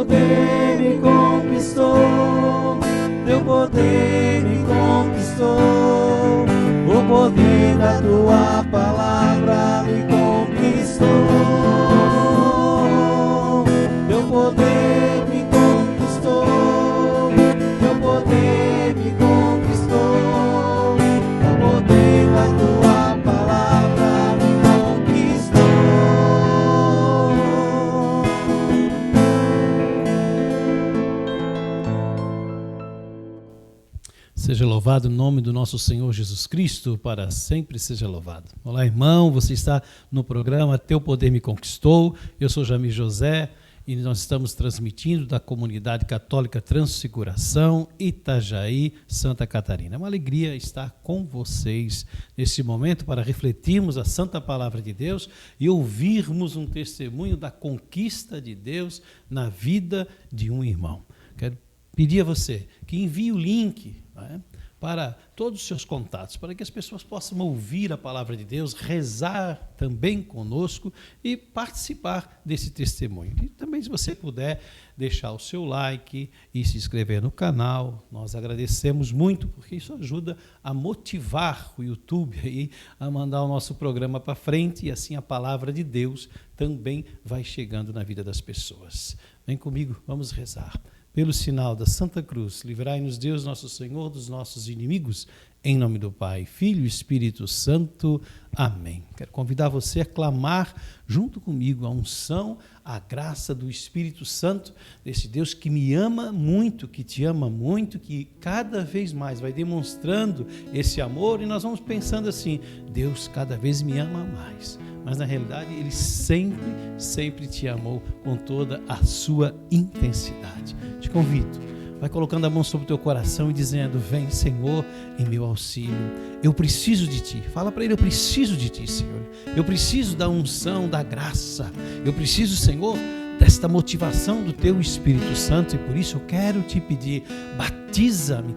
poder me conquistou, teu poder me conquistou, o poder da tua palavra me conquistou, teu poder me conquistou, teu poder me conquistou, o poder da tua palavra me conquistou. Seja louvado o nome do nosso Senhor Jesus Cristo, para sempre seja louvado. Olá, irmão, você está no programa Teu Poder Me Conquistou. Eu sou Jamil José e nós estamos transmitindo da Comunidade Católica Transfiguração, Itajaí, Santa Catarina. É uma alegria estar com vocês nesse momento para refletirmos a Santa Palavra de Deus e ouvirmos um testemunho da conquista de Deus na vida de um irmão. Quero pedir a você que envie o link para todos os seus contatos, para que as pessoas possam ouvir a palavra de Deus, rezar também conosco e participar desse testemunho. E também, se você puder, deixar o seu like e se inscrever no canal, nós agradecemos muito, porque isso ajuda a motivar o YouTube aí, a mandar o nosso programa para frente, e assim a palavra de Deus também vai chegando na vida das pessoas. Vem comigo, vamos rezar. Pelo sinal da Santa Cruz, livrai-nos Deus, nosso Senhor, dos nossos inimigos, em nome do Pai, Filho e Espírito Santo. Amém. Quero convidar você a clamar junto comigo a unção, a graça do Espírito Santo, desse Deus que me ama muito, que te ama muito, que cada vez mais vai demonstrando esse amor, e nós vamos pensando assim: Deus cada vez me ama mais. Mas na realidade Ele sempre te amou com toda a sua intensidade. Te convido, vai colocando a mão sobre o teu coração e dizendo: vem, Senhor, em meu auxílio. Eu preciso de Ti. Fala para Ele: eu preciso de Ti, Senhor. Eu preciso da unção, da graça. Eu preciso, Senhor, desta motivação do Teu Espírito Santo, e por isso eu quero Te pedir: batiza-me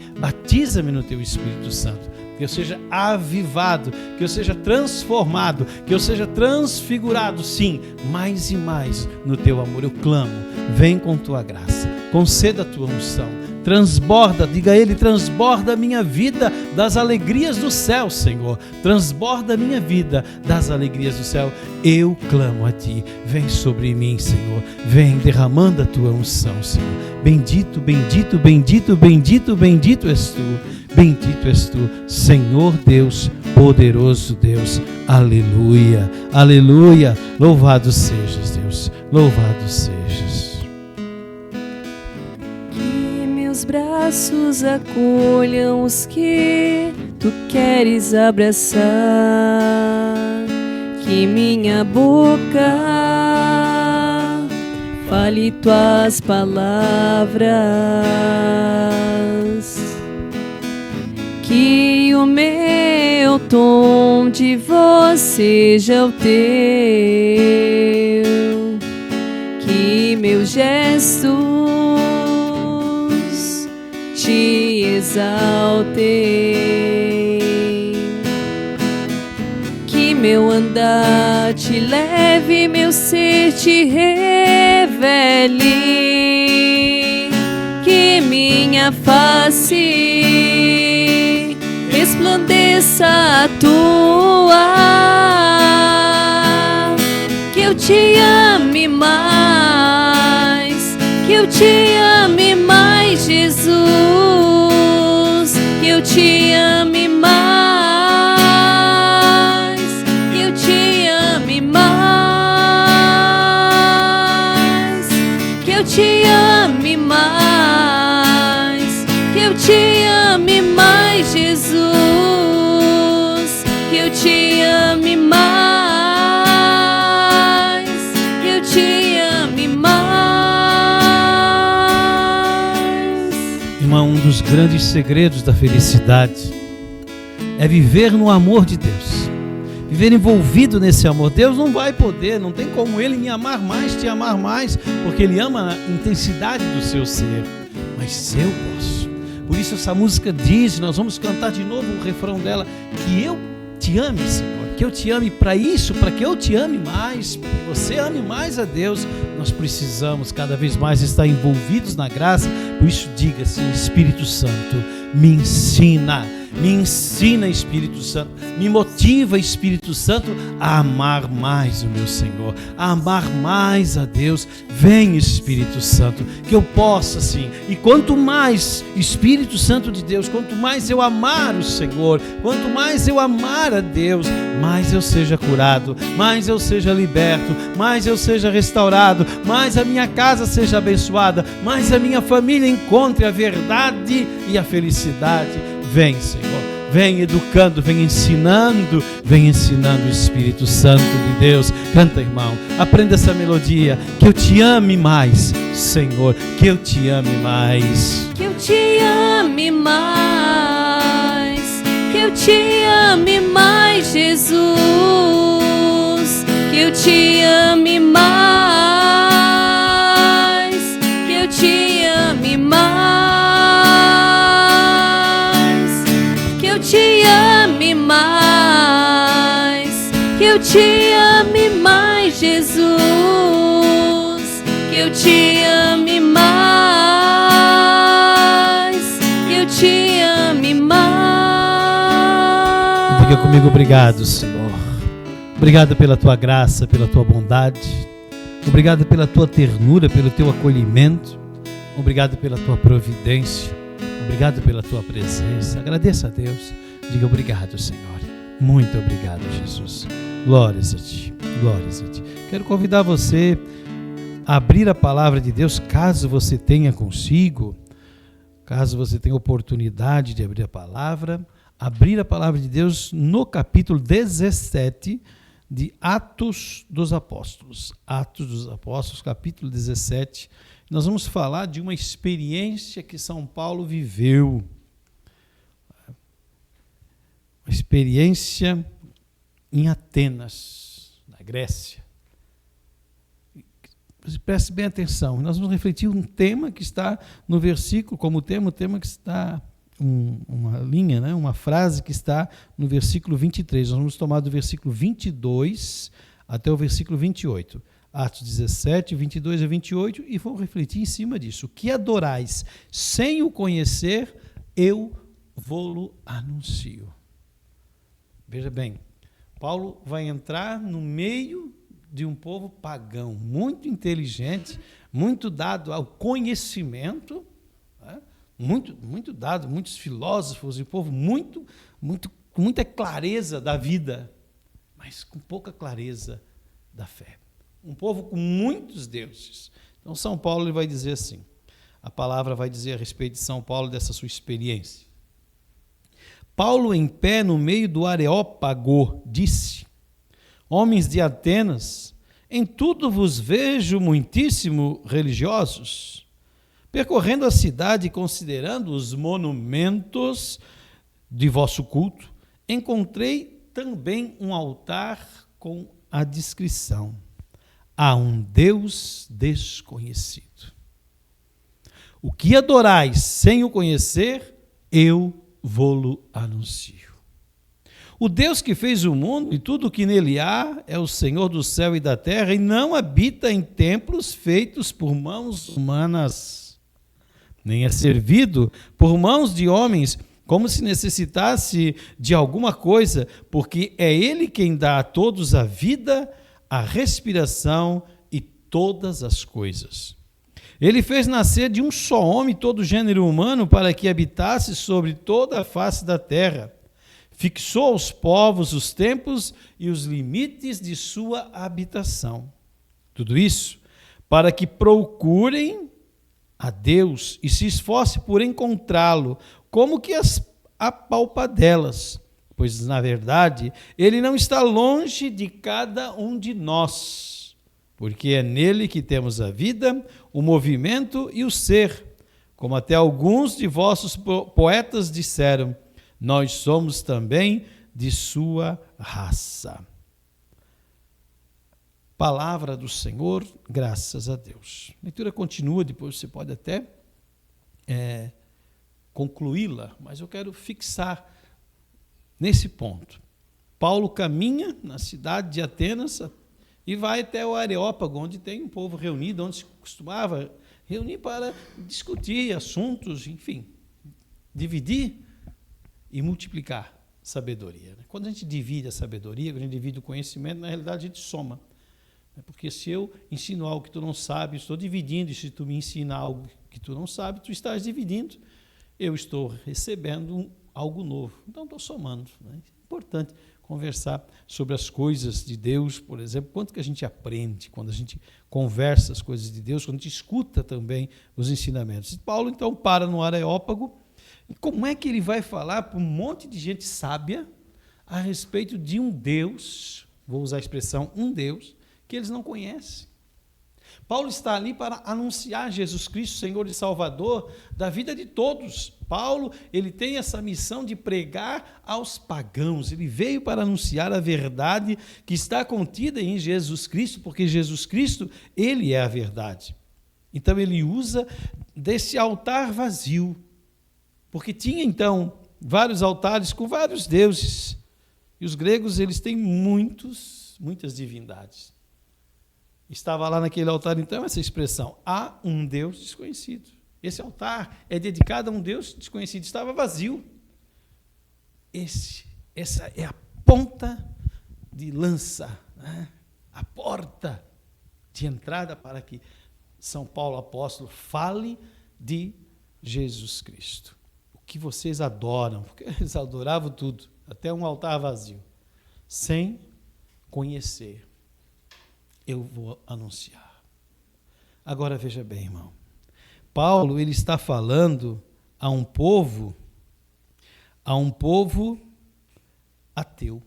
no Teu Espírito Santo, que eu seja avivado, que eu seja transformado, que eu seja transfigurado, sim, mais e mais no Teu amor. Eu clamo, vem com Tua graça, conceda a Tua unção, transborda, diga a Ele: transborda a minha vida das alegrias do céu, Senhor, transborda a minha vida das alegrias do céu. Eu clamo a Ti, vem sobre mim, Senhor, vem derramando a Tua unção, Senhor. Bendito, bendito, bendito, bendito, bendito és Tu, bendito és Tu, Senhor Deus, poderoso Deus. Aleluia, aleluia, louvado sejas, Deus, louvado sejas. Que meus braços acolham os que Tu queres abraçar, que minha boca fale Tuas palavras, que o meu tom de voz seja o Teu, que meus gestos Te exaltem, que meu andar Te leve, meu ser Te revele, que minha face resplandeça a Tua, que eu Te ame mais, que eu Te ame mais, Jesus, que eu Te ame mais, que eu Te ame mais, que eu Te ame mais, que eu Te ame mais, Jesus, que eu Te ame mais, que eu Te ame mais. Irmão, um dos grandes segredos da felicidade é viver no amor de Deus, viver envolvido nesse amor. Deus não vai poder, não tem como Ele me amar mais, te amar mais, porque Ele ama a intensidade do seu ser, mas eu posso. Por isso essa música diz, nós vamos cantar de novo o refrão dela: que eu Te ame, Senhor, que eu Te ame. Para isso, para que eu Te ame mais, que você ame mais a Deus, Nós precisamos cada vez mais estar envolvidos na graça. Por isso, diga assim: Espírito Santo, me ensina, Espírito Santo, me motiva, Espírito Santo, a amar mais o meu Senhor, a amar mais a Deus. Vem, Espírito Santo, que eu possa sim. E quanto mais, Espírito Santo de Deus, quanto mais eu amar o Senhor, quanto mais eu amar a Deus, mais eu seja curado, mais eu seja liberto, mais eu seja restaurado, mais a minha casa seja abençoada, mais a minha família encontre a verdade e a felicidade. Vem, Senhor, vem educando, vem ensinando, Espírito Santo de Deus. Canta, irmão, aprenda essa melodia. Que eu te ame mais, Senhor, que eu te ame mais. Que eu te ame mais, que eu te ame mais, Jesus. Que eu te ame mais, que eu te ame mais, que eu te ame mais, que eu te ame mais, Jesus. Que eu te ame mais, que eu te ame mais. Diga comigo: obrigado, Senhor. Obrigado pela tua graça, pela tua bondade. Obrigado pela tua ternura, pelo teu acolhimento. Obrigado pela tua providência. Obrigado pela tua presença. Agradeça a Deus. Diga: obrigado, Senhor. Muito obrigado, Jesus. Glórias a ti. Glórias a ti. Quero convidar você a abrir a palavra de Deus, caso você tenha consigo, caso você tenha oportunidade de abrir a palavra de Deus no capítulo 17 de Atos dos Apóstolos. Atos dos Apóstolos, capítulo 17. Nós vamos falar de uma experiência que São Paulo viveu. Uma experiência em Atenas, na Grécia. Preste bem atenção. Nós vamos refletir um tema que está no versículo, como tema, que está, uma linha, né? Uma frase que está no versículo 23. Nós vamos tomar do versículo 22 até o versículo 28. Atos 17, 22 a 28, e vamos refletir em cima disso. O que adorais sem o conhecer, eu vou-lo anuncio. Veja bem, Paulo vai entrar no meio de um povo pagão, muito inteligente, muito dado ao conhecimento, né? muito dado, muitos filósofos, e povo com muita clareza da vida, mas com pouca clareza da fé. Um povo com muitos deuses. Então, São Paulo ele vai dizer assim, a palavra vai dizer a respeito de São Paulo, dessa sua experiência. Paulo, em pé no meio do Areópago, disse: homens de Atenas, em tudo vos vejo muitíssimo religiosos. Percorrendo a cidade e considerando os monumentos de vosso culto, encontrei também um altar com a descrição: há um Deus desconhecido. O que adorais sem o conhecer, eu vou-lo anuncio. O Deus que fez o mundo e tudo o que nele há é o Senhor do céu e da terra, e não habita em templos feitos por mãos humanas, nem é servido por mãos de homens, como se necessitasse de alguma coisa, porque é ele quem dá a todos a vida, a respiração e todas as coisas. Ele fez nascer de um só homem todo o gênero humano, para que habitasse sobre toda a face da terra. Fixou aos povos os tempos e os limites de sua habitação. Tudo isso para que procurem a Deus e se esforcem por encontrá-lo, como que as apalpadelas, pois, na verdade, ele não está longe de cada um de nós, porque é nele que temos a vida, o movimento e o ser. Como até alguns de vossos poetas disseram, nós somos também de sua raça. Palavra do Senhor, graças a Deus. A leitura continua, depois você pode até concluí-la, mas eu quero fixar nesse ponto. Paulo caminha na cidade de Atenas, e vai até o Areópago, onde tem um povo reunido, onde se costumava reunir para discutir assuntos, enfim, dividir e multiplicar sabedoria. Quando a gente divide a sabedoria, quando a gente divide o conhecimento, na realidade a gente soma. Porque se eu ensino algo que tu não sabe, estou dividindo, e se tu me ensina algo que tu não sabe, tu estás dividindo, eu estou recebendo algo novo. Então, estou somando. É importante conversar sobre as coisas de Deus, por exemplo, quanto que a gente aprende quando a gente conversa as coisas de Deus, quando a gente escuta também os ensinamentos. E Paulo, então, para no Areópago, e como é que ele vai falar para um monte de gente sábia a respeito de um Deus, vou usar a expressão, um Deus, que eles não conhecem. Paulo está ali para anunciar Jesus Cristo, Senhor e Salvador, da vida de todos. Paulo, ele tem essa missão de pregar aos pagãos. Ele veio para anunciar a verdade que está contida em Jesus Cristo, porque Jesus Cristo, ele é a verdade. Então, ele usa desse altar vazio, porque tinha, então, vários altares com vários deuses. E os gregos, eles têm muitas divindades. Estava lá naquele altar, então, essa expressão, há um Deus desconhecido. Esse altar é dedicado a um Deus desconhecido, estava vazio. Essa é a ponta de lança, né? A porta de entrada para que São Paulo apóstolo fale de Jesus Cristo. O que vocês adoram, porque eles adoravam tudo, até um altar vazio, sem conhecer. Eu vou anunciar. Agora veja bem, irmão. Paulo, ele está falando a um povo ateu,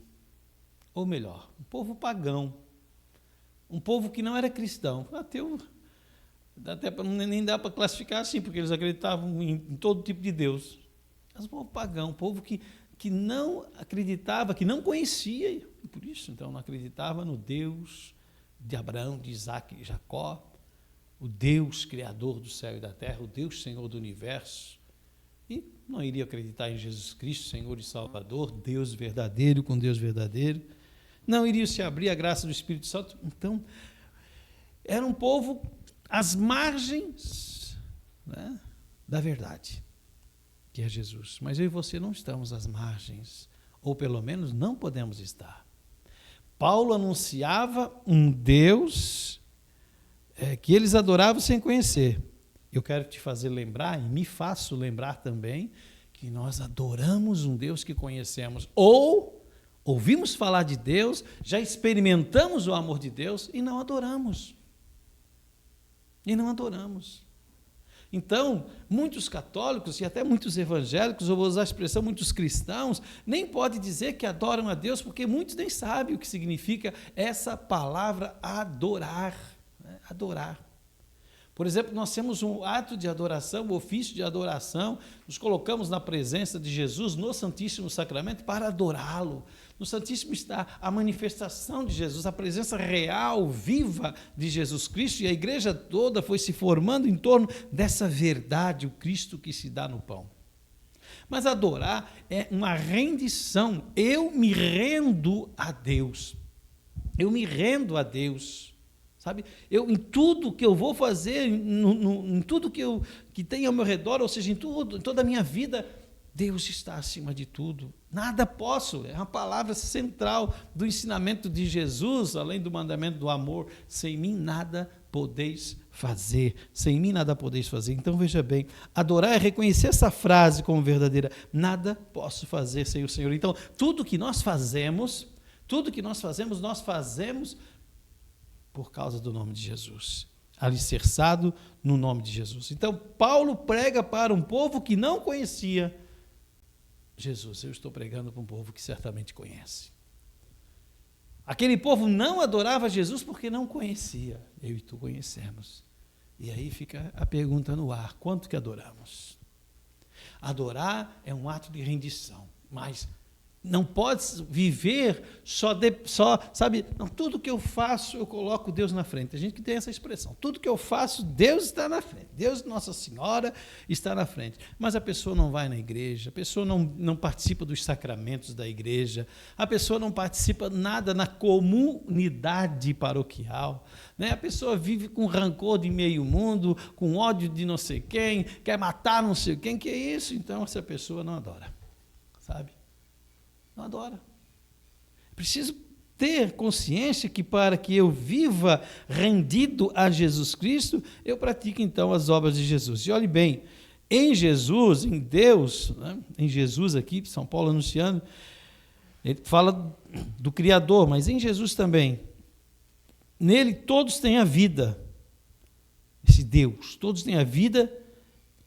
ou melhor, um povo pagão, um povo que não era cristão. Ateu, nem dá para classificar assim, porque eles acreditavam em todo tipo de Deus. Mas um povo pagão, um povo que não acreditava, que não conhecia, e por isso, então, não acreditava no Deus de Abraão, de Isaac e Jacó, o Deus criador do céu e da terra, o Deus Senhor do universo, e não iria acreditar em Jesus Cristo, Senhor e Salvador, Deus verdadeiro com Deus verdadeiro, não iria se abrir à graça do Espírito Santo. Então, era um povo às margens, né, da verdade, que é Jesus. Mas eu e você não estamos às margens, ou pelo menos não podemos estar. Paulo anunciava um Deus que eles adoravam sem conhecer. Eu quero te fazer lembrar, e me faço lembrar também, que nós adoramos um Deus que conhecemos, ou ouvimos falar de Deus, já experimentamos o amor de Deus e não adoramos. E não adoramos. Então, muitos católicos e até muitos evangélicos, eu vou usar a expressão muitos cristãos, nem podem dizer que adoram a Deus, porque muitos nem sabem o que significa essa palavra adorar. Né? Adorar. Por exemplo, nós temos um ato de adoração, um ofício de adoração, nos colocamos na presença de Jesus no Santíssimo Sacramento para adorá-lo. No Santíssimo está a manifestação de Jesus, a presença real, viva de Jesus Cristo, e a igreja toda foi se formando em torno dessa verdade, o Cristo que se dá no pão. Mas adorar é uma rendição, eu me rendo a Deus, eu me rendo a Deus, sabe? Em tudo que eu vou fazer, em tudo que tem ao meu redor, ou seja, em toda a minha vida, Deus está acima de tudo. Nada posso, é uma palavra central do ensinamento de Jesus, além do mandamento do amor. Sem mim nada podeis fazer. Sem mim nada podeis fazer. Então veja bem, adorar é reconhecer essa frase como verdadeira. Nada posso fazer sem o Senhor. Então tudo que nós fazemos, nós fazemos por causa do nome de Jesus. Alicerçado no nome de Jesus. Então Paulo prega para um povo que não conhecia Jesus. Eu estou pregando para um povo que certamente conhece. Aquele povo não adorava Jesus porque não conhecia. Eu e tu conhecemos. E aí fica a pergunta no ar: quanto que adoramos? Adorar é um ato de rendição, mas não pode viver só, sabe, não, tudo que eu faço eu coloco Deus na frente. A gente que tem essa expressão, tudo que eu faço, Deus está na frente, Deus, Nossa Senhora, está na frente. Mas a pessoa não vai na igreja, a pessoa não participa dos sacramentos da igreja, a pessoa não participa nada na comunidade paroquial, né? A pessoa vive com rancor de meio mundo, com ódio de não sei quem, quer matar não sei quem, que é isso? Então essa pessoa não adora, sabe? Não adora. Preciso ter consciência que para que eu viva rendido a Jesus Cristo, eu pratico então as obras de Jesus. E olhe bem, em Jesus, em Deus, né, em Jesus aqui, São Paulo anunciando, ele fala do Criador, mas em Jesus também. Nele todos têm a vida. Esse Deus, todos têm a vida,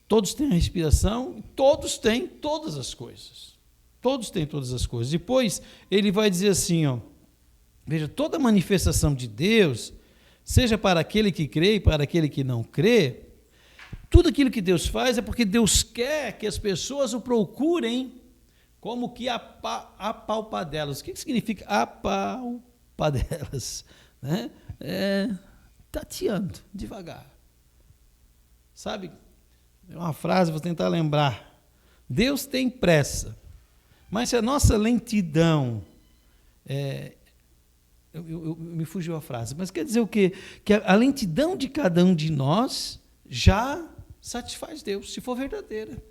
todos têm a respiração, todos têm todas as coisas. Todos têm todas as coisas. Depois, ele vai dizer assim, ó, veja, toda manifestação de Deus, seja para aquele que crê e para aquele que não crê, tudo aquilo que Deus faz é porque Deus quer que as pessoas o procurem como que apalpadelas. O que significa apalpadelas? Né? Tateando, devagar. Sabe? É uma frase, vou tentar lembrar. Deus tem pressa. Mas se a nossa lentidão, me fugiu a frase, mas quer dizer o quê? Que a lentidão de cada um de nós já satisfaz Deus, se for verdadeira.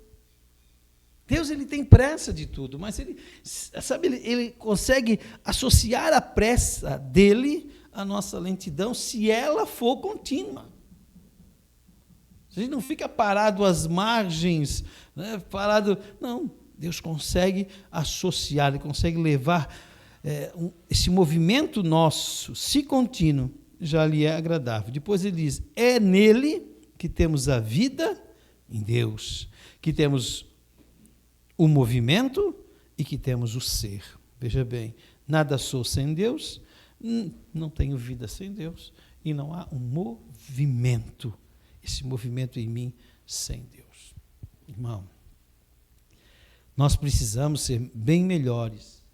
Deus, ele tem pressa de tudo, mas ele consegue associar a pressa dele à nossa lentidão, se ela for contínua. A gente não fica parado às margens, né, parado, não. Deus consegue associar, Ele consegue levar esse movimento nosso, se contínuo, já lhe é agradável. Depois ele diz, é nele que temos a vida, em Deus, que temos o movimento e que temos o ser. Veja bem, nada sou sem Deus, não tenho vida sem Deus, e não há um movimento, esse movimento em mim sem Deus. Irmão, nós precisamos ser bem melhores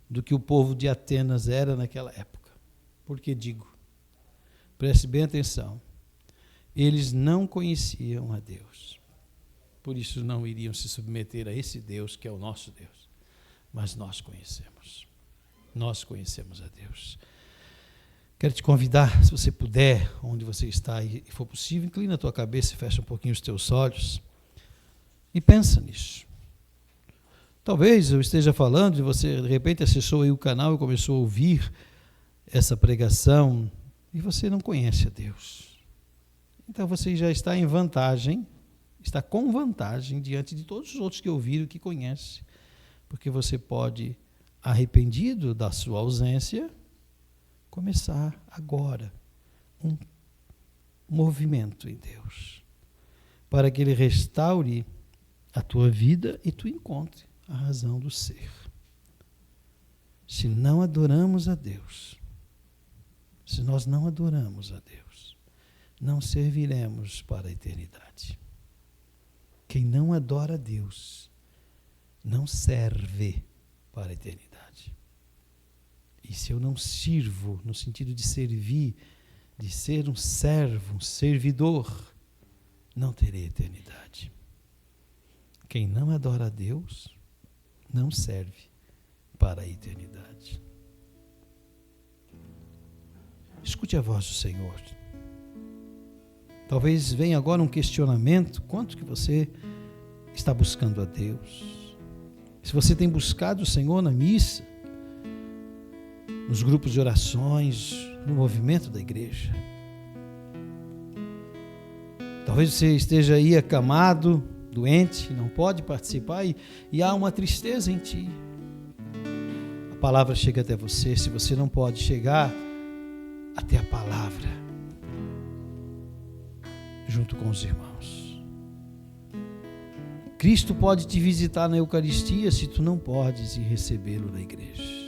do que o povo de Atenas era naquela época. Por que digo? Preste bem atenção. Eles não conheciam a Deus. Por isso não iriam se submeter a esse Deus que é o nosso Deus. Mas nós conhecemos. Nós conhecemos a Deus. Quero te convidar, se você puder, onde você está e for possível, inclina a tua cabeça e fecha um pouquinho os teus olhos. E pensa nisso. Talvez eu esteja falando e você, de repente, acessou aí o canal e começou a ouvir essa pregação e você não conhece a Deus. Então você já está em vantagem, está com vantagem diante de todos os outros que ouviram e que conhecem, porque você pode, arrependido da sua ausência, começar agora um movimento em Deus, para que Ele restaure a tua vida e tu encontre a razão do ser. Se não adoramos a Deus, se nós não adoramos a Deus, não serviremos para a eternidade. Quem não adora a Deus, não serve para a eternidade. E se eu não sirvo, no sentido de servir, de ser um servo, um servidor, não terei eternidade. Quem não adora a Deus, não serve para a eternidade. Escute a voz do Senhor. Talvez venha agora um questionamento, quanto que você está buscando a Deus? Se você tem buscado o Senhor na missa, nos grupos de orações, no movimento da igreja. Talvez você esteja aí acamado, doente, não pode participar e há uma tristeza em ti. A palavra chega até você, se você não pode chegar até a palavra, junto com os irmãos. Cristo pode te visitar na Eucaristia se tu não podes ir recebê-lo na igreja.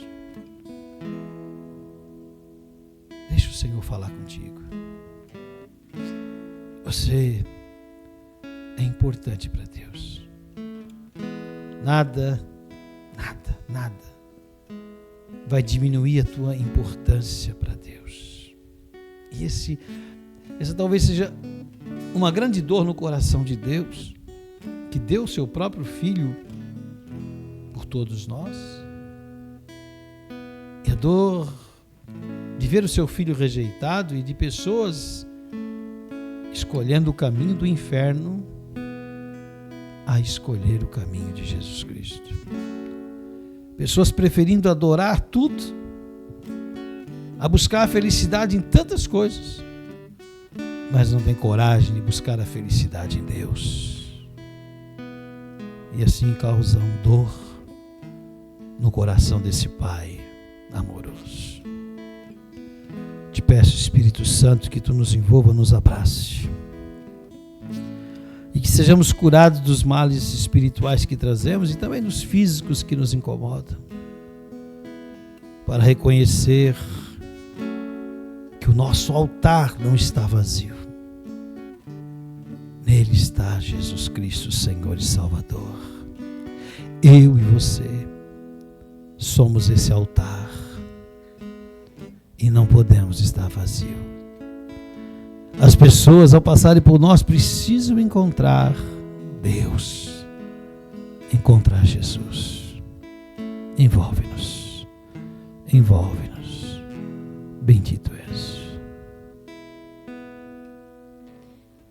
Deixa o Senhor falar contigo. Você é importante para Deus. Nada nada vai diminuir a tua importância para Deus. E essa talvez seja uma grande dor no coração de Deus, que deu o seu próprio Filho por todos nós. E a dor de ver o seu Filho rejeitado e de pessoas escolhendo o caminho do inferno a escolher o caminho de Jesus Cristo. Pessoas preferindo adorar tudo, a buscar a felicidade em tantas coisas, mas não tem coragem de buscar a felicidade em Deus. E assim causam dor no coração desse Pai amoroso. Te peço, Espírito Santo, que Tu nos envolva, nos abrace. E que sejamos curados dos males espirituais que trazemos e também dos físicos que nos incomodam. Para reconhecer que o nosso altar não está vazio. Nele está Jesus Cristo, Senhor e Salvador. Eu e você somos esse altar e não podemos estar vazio. As pessoas, ao passarem por nós, precisam encontrar Deus, encontrar Jesus. Envolve-nos, envolve-nos. Bendito és.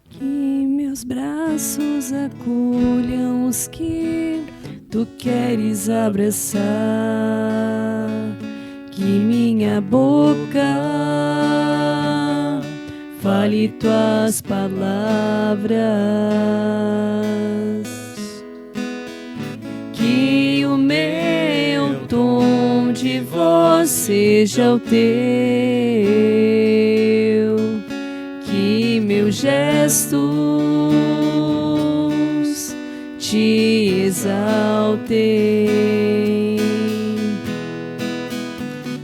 Que meus braços acolham os que Tu queres abraçar, que minha boca fale Tuas palavras, que o meu tom de voz seja o Teu, que meus gestos Te exaltem,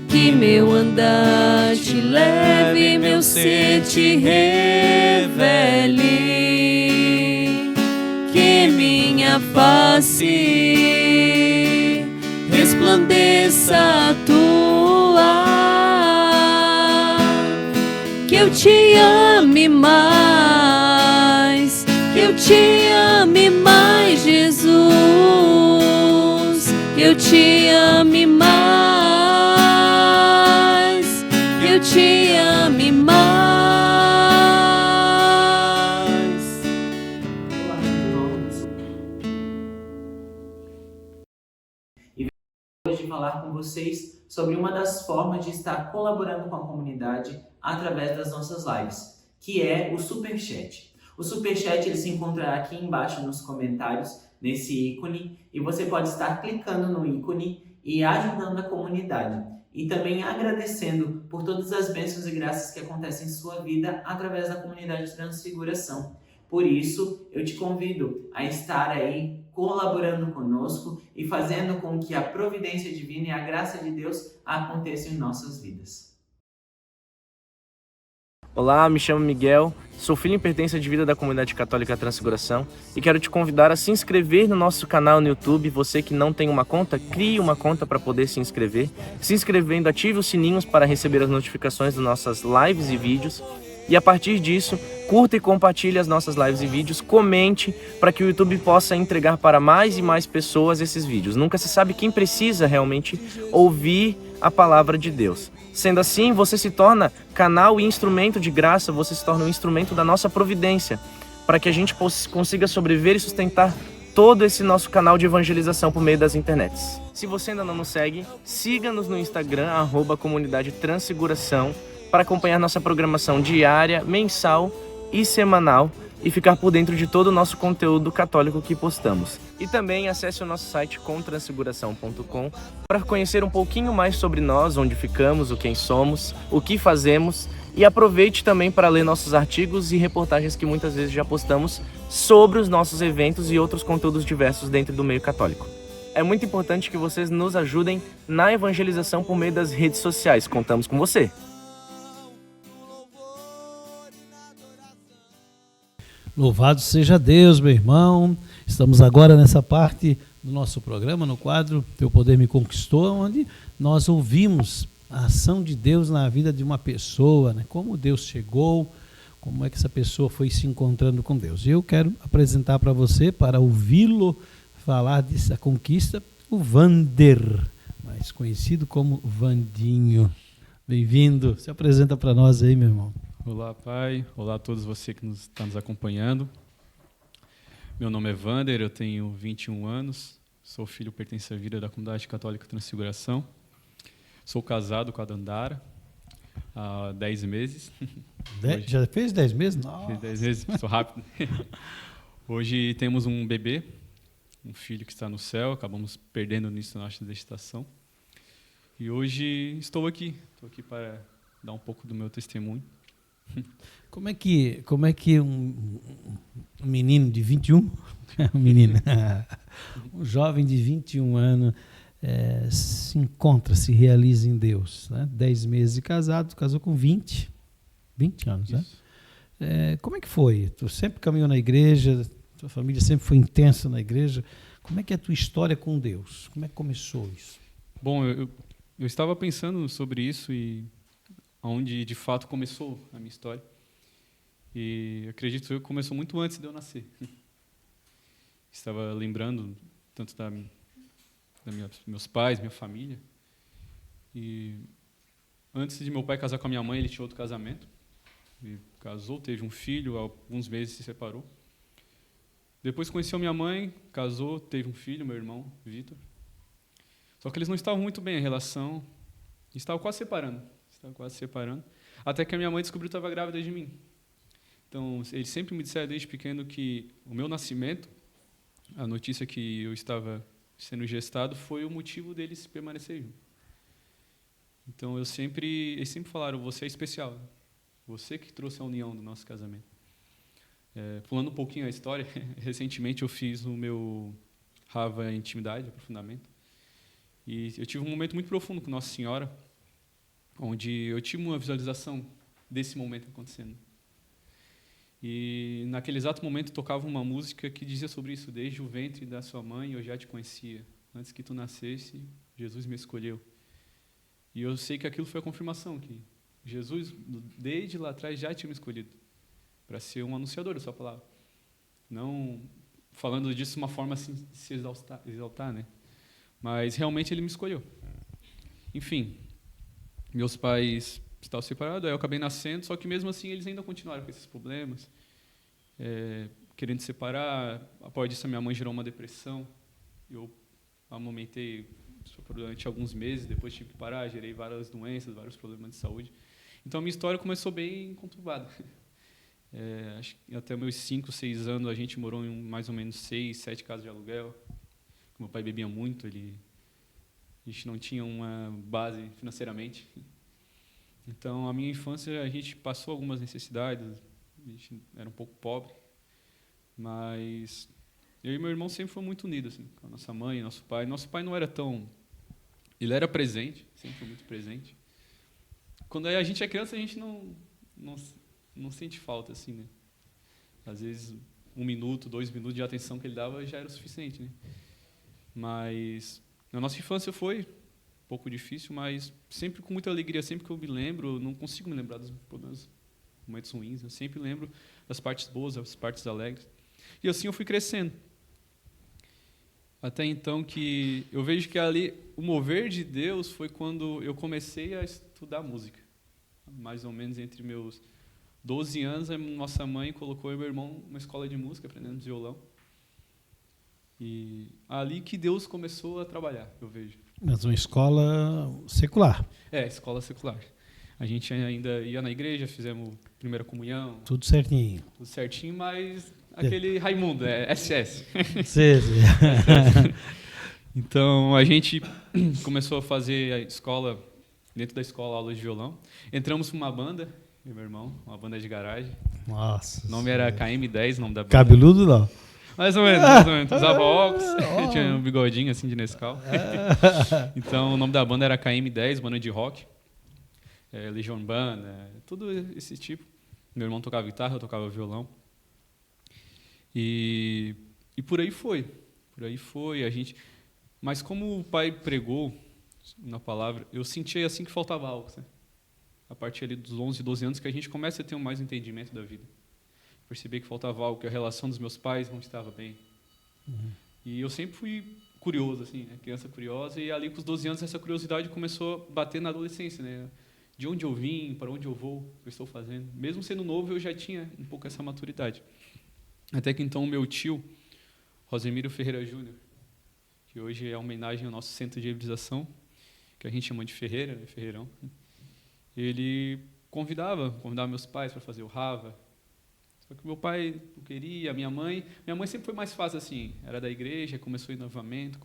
que meu andar Te leve, meu ser Te revele, que minha face resplandeça a Tua, que eu Te ame mais, que eu Te ame mais, Jesus, que eu Te ame mais, que eu Te ame mais. E hoje falar com vocês sobre uma das formas de estar colaborando com a comunidade através das nossas lives, que é o Superchat. O Superchat ele se encontra aqui embaixo nos comentários, nesse ícone, e você pode estar clicando no ícone e ajudando a comunidade. E também agradecendo por todas as bênçãos e graças que acontecem em sua vida através da comunidade de Transfiguração. Por isso, eu te convido a estar aí colaborando conosco e fazendo com que a providência divina e a graça de Deus aconteçam em nossas vidas. Olá, me chamo Miguel, sou filho em pertença de vida da comunidade católica Transfiguração e quero te convidar a se inscrever no nosso canal no YouTube. Você que não tem uma conta, crie uma conta para poder se inscrever. Se inscrevendo, ative os sininhos para receber as notificações das nossas lives e vídeos. E a partir disso, curta e compartilhe as nossas lives e vídeos, comente para que o YouTube possa entregar para mais e mais pessoas esses vídeos. Nunca se sabe quem precisa realmente ouvir a palavra de Deus. Sendo assim, você se torna canal e instrumento de graça, você se torna um instrumento da nossa providência, para que a gente consiga sobreviver e sustentar todo esse nosso canal de evangelização por meio das internets. Se você ainda não nos segue, siga-nos no Instagram, @comunidade Transfiguração, para acompanhar nossa programação diária, mensal e semanal e ficar por dentro de todo o nosso conteúdo católico que postamos. E também acesse o nosso site comtransfiguração.com para conhecer um pouquinho mais sobre nós, onde ficamos, o quem somos, o que fazemos, e aproveite também para ler nossos artigos e reportagens que muitas vezes já postamos sobre os nossos eventos e outros conteúdos diversos dentro do meio católico. É muito importante que vocês nos ajudem na evangelização por meio das redes sociais. Contamos com você! Louvado seja Deus, meu irmão. Estamos agora nessa parte do nosso programa, no quadro Teu Poder Me Conquistou, onde nós ouvimos a ação de Deus na vida de uma pessoa, né? Como Deus chegou, como é que essa pessoa foi se encontrando com Deus. E eu quero apresentar para você, para ouvi-lo falar dessa conquista, o Vander, mais conhecido como Vandinho. Bem-vindo, se apresenta para nós aí, meu irmão. Olá, pai. Olá a todos você que está nos acompanhando. Meu nome é Vander, eu tenho 21 anos, sou filho pertence à vida da Comunidade Católica Transfiguração. Sou casado com a Dandara há 10 meses. Já fez 10 meses? Não. Fiz 10 meses, sou rápido. Hoje temos um bebê, um filho que está no céu, acabamos perdendo nisso na nossa gestação. E hoje estou aqui para dar um pouco do meu testemunho. Como é que um menino de 21, um jovem de 21 anos se encontra, se realiza em Deus, né? 10 meses de casado, casou com 20 anos, né? Como é que foi? Tu sempre caminhou na igreja, tua família sempre foi intensa na igreja. Como é que é a tua história com Deus? Como é que começou isso? Bom, eu estava pensando sobre isso e onde de fato começou a minha história. E acredito eu que começou muito antes de eu nascer. Estava lembrando tanto meus pais, minha família. E antes de meu pai casar com a minha mãe, ele tinha outro casamento. Ele casou, teve um filho, há alguns meses se separou. Depois conheceu minha mãe, casou, teve um filho, meu irmão, Vitor. Só que eles não estavam muito bem, a relação estava quase separando. Até que a minha mãe descobriu que estava grávida de mim. Então, eles sempre me disseram desde pequeno que o meu nascimento, a notícia que eu estava sendo gestado, foi o motivo deles permanecerem juntos. Então, eles sempre falaram, você é especial. Você que trouxe a união do nosso casamento. Pulando um pouquinho a história, recentemente eu fiz o meu Rava Intimidade, Aprofundamento. E eu tive um momento muito profundo com Nossa Senhora, onde eu tive uma visualização desse momento acontecendo. E naquele exato momento tocava uma música que dizia sobre isso: desde o ventre da sua mãe eu já te conhecia, antes que tu nascesse, Jesus me escolheu. E eu sei que aquilo foi a confirmação, que Jesus, desde lá atrás, já tinha me escolhido para ser um anunciador da sua palavra. Não falando disso de uma forma assim, de se exaltar, né? Mas realmente ele me escolheu. Enfim, meus pais estavam separados, aí eu acabei nascendo, só que mesmo assim eles ainda continuaram com esses problemas, querendo separar. Após disso, a minha mãe gerou uma depressão. Eu amamentei durante alguns meses, depois tive que parar, gerei várias doenças, vários problemas de saúde. Então a minha história começou bem conturbada. Acho que até meus 5, 6 anos a gente morou em mais ou menos 6, 7 casas de aluguel. Meu pai bebia muito, a gente não tinha uma base financeiramente. Então, a minha infância, a gente passou algumas necessidades, a gente era um pouco pobre, mas eu e meu irmão sempre fomos muito unidos, assim, com a nossa mãe, nosso pai. Nosso pai não era tão... Ele era presente, sempre foi muito presente. Quando a gente é criança, a gente não sente falta, assim, né? Às vezes, 1 minuto, 2 minutos de atenção que ele dava já era o suficiente, né? Mas na nossa infância foi um pouco difícil, mas sempre com muita alegria. Sempre que eu me lembro, eu não consigo me lembrar dos problemas, momentos ruins. Eu sempre lembro das partes boas, das partes alegres. E assim eu fui crescendo. Até então que eu vejo que ali o mover de Deus foi quando eu comecei a estudar música. Mais ou menos entre meus 12 anos, a nossa mãe colocou eu e meu irmão numa escola de música, aprendendo violão. E ali que Deus começou a trabalhar, eu vejo. Mas uma escola secular. Escola secular. A gente ainda ia na igreja, fizemos primeira comunhão. Tudo certinho. Tudo certinho, mas aquele Raimundo, SS. Sim. Então, a gente começou a fazer a escola, dentro da escola, aulas de violão. Entramos para uma banda, eu e meu irmão, uma banda de garagem. Nossa. O nome era KM10, o nome da banda. Cabeludo, não? Mais ou menos. Usava óculos, tinha um bigodinho assim de Nescau. Então, o nome da banda era KM10, banda de rock. Legião Urbana, tudo esse tipo. Meu irmão tocava guitarra, eu tocava violão. E por aí foi. por aí foi. Mas como o pai pregou na palavra, eu senti assim que faltava algo, sabe? A partir ali dos 11, 12 anos que a gente começa a ter mais entendimento da vida. Percebi que faltava algo, que a relação dos meus pais não estava bem. E eu sempre fui curioso, assim, né? Criança curiosa, e ali com os 12 anos essa curiosidade começou a bater na adolescência, né? De onde eu vim, para onde eu vou, o que eu estou fazendo. Mesmo sendo novo, eu já tinha um pouco essa maturidade. Até que então o meu tio, Rosemiro Ferreira Júnior, que hoje é uma homenagem ao nosso centro de evangelização, que a gente chama de Ferreira, né? Ferreirão, ele convidava meus pais para fazer o Rava. Só que meu pai não queria, minha mãe sempre foi mais fácil assim, era da igreja, começou a ir novamente,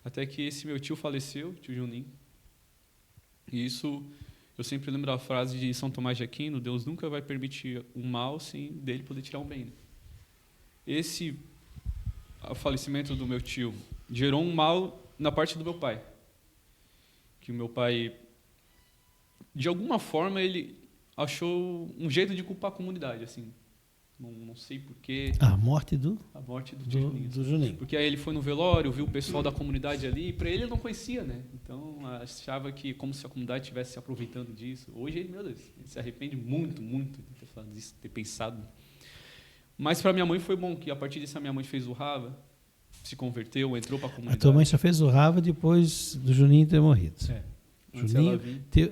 até que esse meu tio faleceu, tio Juninho. E isso, eu sempre lembro da frase de São Tomás de Aquino: Deus nunca vai permitir um mal sem dele poder tirar um bem. O falecimento do meu tio gerou um mal na parte do meu pai, que o meu pai, de alguma forma, ele achou um jeito de culpar a comunidade, assim. Não sei porquê. A morte do tio Juninho. Do Juninho. Porque aí ele foi no velório, viu o pessoal da comunidade ali, e para ele não conhecia, né? Então achava que como se a comunidade estivesse se aproveitando disso. Hoje, meu Deus, ele se arrepende muito de ter falado disso, ter pensado. Mas para minha mãe foi bom, que a partir disso a minha mãe fez o Rava, se converteu, entrou para a comunidade. A tua mãe só fez o Rava depois do Juninho ter morrido. Juninho,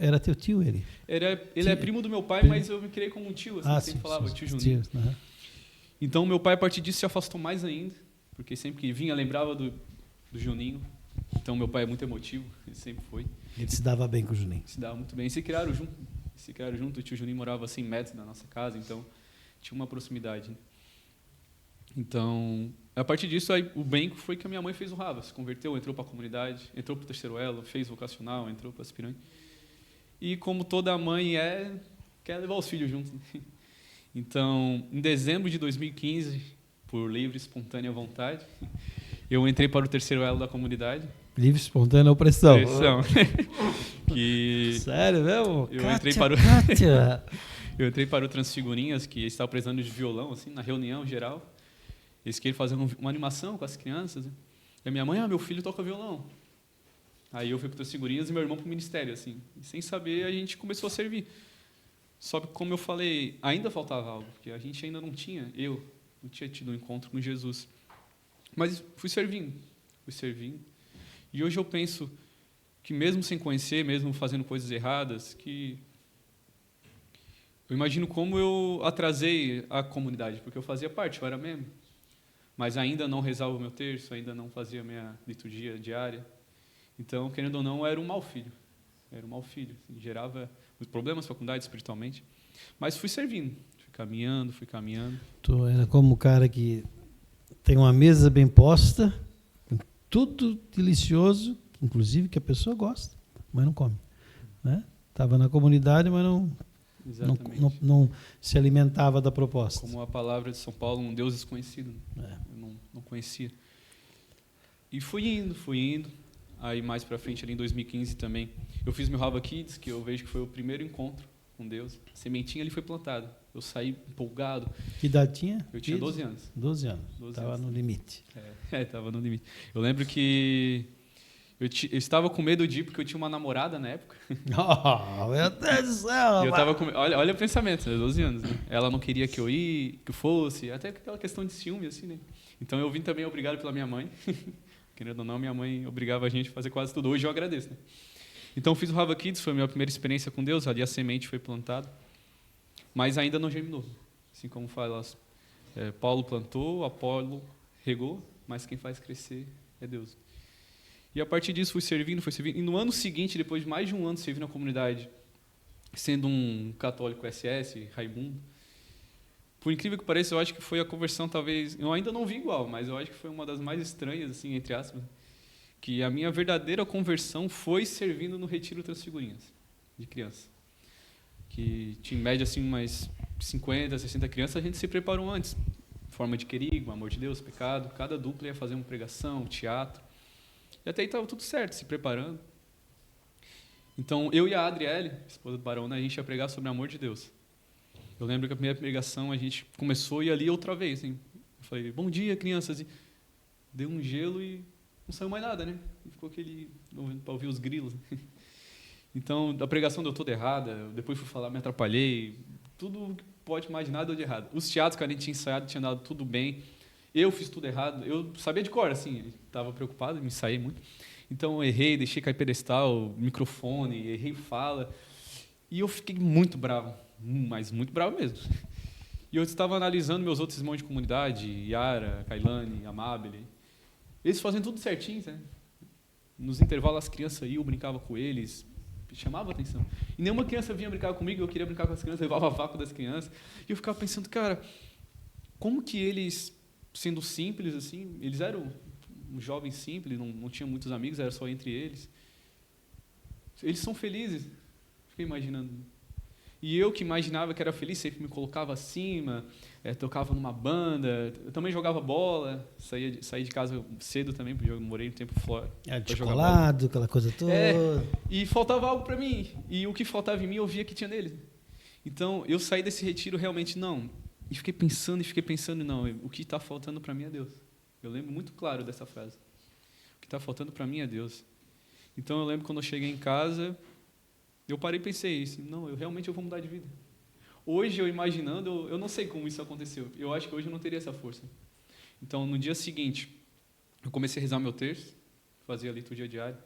era teu tio ele? Ele é primo do meu pai, mas eu me criei como um tio, assim, sempre falava tio Juninho. Então, meu pai, a partir disso, se afastou mais ainda, porque sempre que vinha, lembrava do Juninho. Então, meu pai é muito emotivo, ele sempre foi. Ele se dava bem com o Juninho? Se dava muito bem. Se criaram junto, o tio Juninho morava a 100 metros da nossa casa, então tinha uma proximidade. Né? Então, a partir disso, aí, o bem foi que a minha mãe fez o Rava, se converteu, entrou para a comunidade, entrou para o terceiro elo, fez vocacional, entrou para aspirante. E como toda mãe quer levar os filhos juntos. Né? Então, em dezembro de 2015, por livre e espontânea vontade, eu entrei para o terceiro elo da comunidade. Livre, espontânea opressão. Sério mesmo? Eu entrei para o Transfigurinhas, que estava precisando de violão, assim, na reunião geral. Eles queriam fazer uma animação com as crianças. Né? E a minha mãe, meu filho toca violão. Aí eu fui para o Transfigurinhas e meu irmão para o ministério, assim. E sem saber, a gente começou a servir. Só que, como eu falei, ainda faltava algo, porque a gente ainda não tinha tido um encontro com Jesus. Mas fui servindo. E hoje eu penso que mesmo sem conhecer, mesmo fazendo coisas erradas, que eu imagino como eu atrasei a comunidade, porque eu fazia parte, eu era membro. Mas ainda não rezava o meu terço, ainda não fazia a minha liturgia diária. Então, querendo ou não, eu era um mau filho. Assim, gerava problemas para a comunidade espiritualmente. Mas fui servindo, fui caminhando. Tu era como o cara que tem uma mesa bem posta, tudo delicioso, inclusive que a pessoa gosta, mas não come. Né? Estava na comunidade, mas não se alimentava da proposta. Como a palavra de São Paulo, um Deus desconhecido. Eu não conhecia. E fui indo. Aí mais para frente, ali em 2015 também, eu fiz meu Rava Kids, que eu vejo que foi o primeiro encontro com Deus. A sementinha ali foi plantada. Eu saí empolgado. Que idade tinha? Eu tinha 12 anos. 12 anos. Estava no limite. Estava no limite. Eu lembro que eu estava com medo de ir, porque eu tinha uma namorada na época. Oh, meu Deus do céu! E eu tava com... olha o pensamento, 12 anos. Né? Ela não queria que eu fosse, até aquela questão de ciúme, assim, né? Então eu vim também obrigado pela minha mãe. Querendo ou não, minha mãe obrigava a gente a fazer quase tudo. Hoje eu agradeço. Né? Então fiz o Rava Kids, foi a minha primeira experiência com Deus, ali a semente foi plantada, mas ainda não germinou. Assim como fala, Paulo plantou, Apolo regou, mas quem faz crescer é Deus. E a partir disso fui servindo. E no ano seguinte, depois de mais de um ano servindo na comunidade, sendo um católico SS, Raimundo, por incrível que pareça, eu acho que foi a conversão, talvez, eu ainda não vi igual, mas eu acho que foi uma das mais estranhas, assim, entre aspas, que a minha verdadeira conversão foi servindo no Retiro Transfigurinhas, de criança. Que tinha em média, assim, umas 50, 60 crianças, a gente se preparou antes, forma de querigma, amor de Deus, pecado, cada dupla ia fazer uma pregação, teatro, e até aí estava tudo certo, se preparando. Então, eu e a Adriele, esposa do Barão, né, a gente ia pregar sobre o amor de Deus. Eu lembro que a primeira pregação a gente começou e ali outra vez. Hein? Eu falei, bom dia, crianças. E deu um gelo e não saiu mais nada, né? E ficou aquele, para ouvir os grilos. Então, a pregação deu toda errada, depois fui falar, me atrapalhei, tudo que pode imaginar deu de errado. Os teatros que a gente tinha ensaiado tinha dado tudo bem, eu fiz tudo errado, eu sabia de cor, assim, estava preocupado, me ensaiei muito. Então, eu errei, deixei cair pedestal, microfone, errei fala, e eu fiquei muito bravo, mas muito bravo mesmo. E eu estava analisando meus outros irmãos de comunidade, Yara, Kailane, Amabile, eles fazendo tudo certinho, né? Nos intervalos as crianças iam, eu brincava com eles, chamava a atenção. E nenhuma criança vinha brincar comigo, eu queria brincar com as crianças, levava vácuo das crianças. E eu ficava pensando, cara, como que eles, sendo simples assim, eles eram jovens simples, não tinham muitos amigos, era só entre eles. Eles são felizes. Fiquei imaginando. E eu que imaginava que era feliz, sempre me colocava acima, tocava numa banda, eu também jogava bola, saí de casa cedo também, porque eu morei um tempo fora. Descolado, aquela coisa toda. E faltava algo para mim, e o que faltava em mim eu via que tinha neles. Então, eu saí desse retiro realmente, não, e fiquei pensando, não, o que está faltando para mim é Deus. Eu lembro muito claro dessa frase. O que está faltando para mim é Deus. Então, eu lembro quando eu cheguei em casa, eu parei e pensei assim, não, eu vou mudar de vida. Hoje, eu imaginando, eu não sei como isso aconteceu. Eu acho que hoje eu não teria essa força. Então, no dia seguinte, eu comecei a rezar meu terço, fazia a liturgia diária.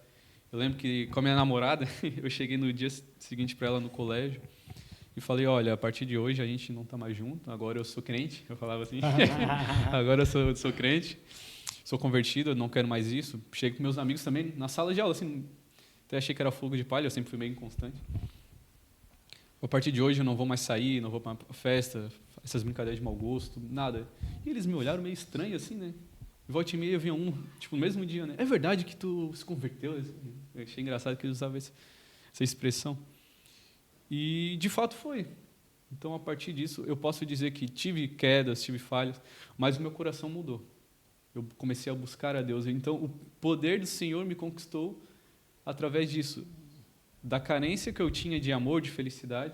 Eu lembro que, com a minha namorada, eu cheguei no dia seguinte para ela no colégio e falei, olha, a partir de hoje a gente não está mais junto, agora eu sou crente. Eu falava assim, agora eu sou crente, sou convertido, eu não quero mais isso. Cheguei com meus amigos também na sala de aula, assim, até achei que era fogo de palha, eu sempre fui meio inconstante. A partir de hoje eu não vou mais sair, não vou para festa, essas brincadeiras de mau gosto, nada. E eles me olharam meio estranho assim, né? Volta e meia vinha um, tipo, no mesmo dia, né? É verdade que tu se converteu? Eu achei engraçado que eles usavam essa expressão. E, de fato, foi. Então, a partir disso, eu posso dizer que tive quedas, tive falhas, mas o meu coração mudou. Eu comecei a buscar a Deus. Então, o poder do Senhor me conquistou através disso, da carência que eu tinha de amor, de felicidade,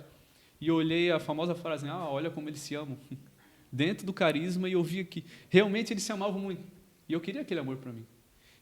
e eu olhei a famosa frase, olha como eles se amam, dentro do carisma, e eu via que realmente eles se amavam muito, e eu queria aquele amor para mim.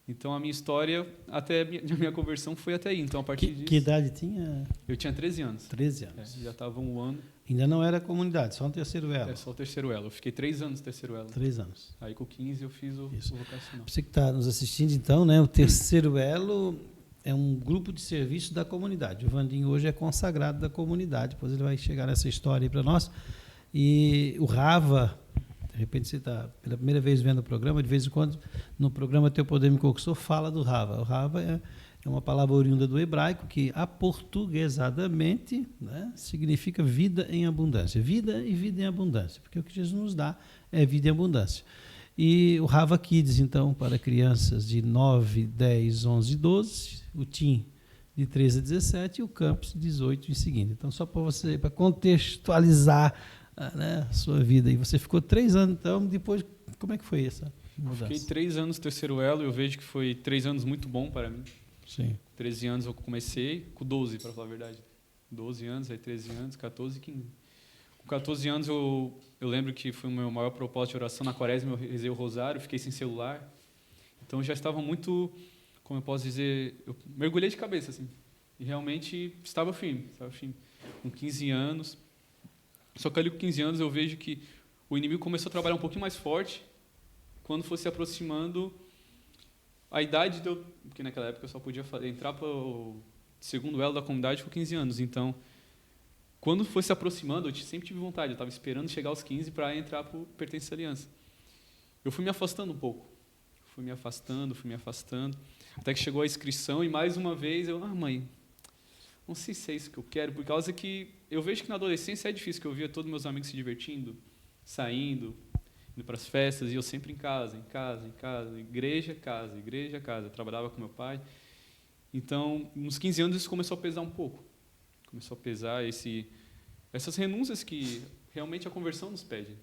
Então, a minha história, até a minha conversão, foi até aí. Então, a partir disso... Que idade tinha? Eu tinha 13 anos. 13 anos. Já estava um ano. Ainda não era comunidade, só no terceiro elo. Só o terceiro elo. Eu fiquei 3 anos no terceiro elo. 3 anos. Aí, com 15, eu fiz o vocacional. Você que está nos assistindo, então, né? O terceiro elo é um grupo de serviço da comunidade. O Vandinho hoje é consagrado da comunidade, depois ele vai chegar nessa história aí para nós. E o Rava, de repente você está pela primeira vez vendo o programa, de vez em quando no programa Teu Poder Me Conquistou fala do Rava. O Rava é uma palavra oriunda do hebraico que aportuguesadamente, né, significa vida em abundância. Vida e vida em abundância, porque o que Jesus nos dá é vida em abundância. E o Rava Kids, então, para crianças de 9, 10, 11 e 12, o Tim de 13 a 17 e o Campus de 18 em seguida. Então, só para contextualizar, né, a sua vida. E você ficou 3 anos, então, depois, como é que foi essa mudança? Fiquei 3 anos no terceiro elo, eu vejo que foi 3 anos muito bom para mim. Sim. 13 anos eu comecei, com 12, para falar a verdade. 12 anos, aí 13 anos, 14 e 15. Com 14 anos eu lembro que foi o meu maior propósito de oração. Na quaresma eu rezei o rosário, fiquei sem celular. Então eu já estava muito, como eu posso dizer, eu mergulhei de cabeça, assim. E realmente estava firme. Com 15 anos. Só que ali com 15 anos eu vejo que o inimigo começou a trabalhar um pouquinho mais forte quando fosse se aproximando a idade de eu... Porque naquela época eu só podia entrar para o segundo elo da comunidade com 15 anos. Então, quando foi se aproximando, eu sempre tive vontade. Eu estava esperando chegar aos 15 para entrar para o Pertence à Aliança. Eu fui me afastando um pouco. Fui me afastando. Até que chegou a inscrição e mais uma vez eu... mãe, não sei se é isso que eu quero, por causa que eu vejo que na adolescência é difícil, que eu via todos meus amigos se divertindo, saindo, indo para as festas, e eu sempre em casa, igreja, casa. Eu trabalhava com meu pai. Então, nos 15 anos, isso começou a pesar um pouco. Começou a pesar essas renúncias que realmente a conversão nos pede.